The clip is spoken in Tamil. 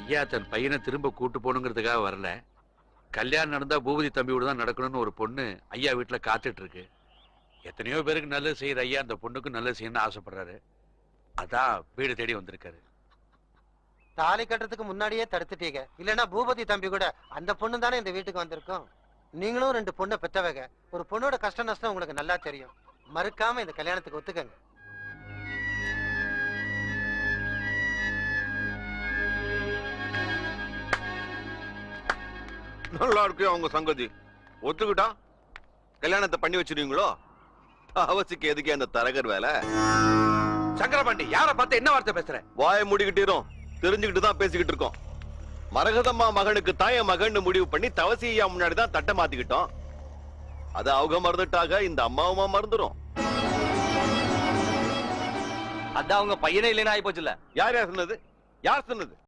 ஐயா தன் பையனை திரும்ப கூட்டு போகணுங்கிறதுக்காக வரல. கல்யாணம் நடந்தா பூபதி தம்பியோட தான் நடக்கணும்னு ஒரு பொண்ணு ஐயா வீட்டுல காத்துட்டு இருக்கு. எத்தனையோ பேருக்கு நல்லது செய்யற ஐயா அந்த பொண்ணுக்கு நல்லது செய்யணும்னு ஆசைப்படுறாரு. அதான் வீடு தேடி வந்திருக்காரு. தாலி கட்டுறதுக்கு முன்னாடியே தடுத்துட்டீங்க. இல்லன்னா பூபதி தம்பி கூட அந்த பொண்ணு தானே இந்த வீட்டுக்கு வந்திருக்கோம். நீங்களும் 2 பொண்ணை பெற்றவங்க. ஒரு பொண்ணோட கஷ்ட நஷ்டம் உங்களுக்கு நல்லா தெரியும். மறுக்காம இந்த கல்யாணத்துக்கு ஒத்துக்கங்க. நல்லா இருக்கு அவங்க சங்கதி. ஒத்துக்கிட்டா கல்யாணத்தை பண்ணி வச்சிருவீங்களோ? அவசிக்கு எதுக்கு அந்த தரகர் வேலை? சங்கரபாண்டி, யார பார்த்து என்ன வார்த்தை பேசுற? வாய மூடிக்கிட்டீரும். தெரிஞ்சுக்கிட்டு தான் பேசிக்கிட்டு இருக்கோம். மரகதம்மா மகனுக்கு தாய மகன் முடிவு பண்ணி தவசியா முன்னாடிதான் தட்டை மாத்திக்கிட்டோம். அது அவங்க மறந்துட்டாக, இந்த அம்மாவுமா மறந்துடும். அதான் அவங்க பையனே இல்லைன்னு ஆயி போச்சுல. யார் சொன்னது? யார் சொன்னது?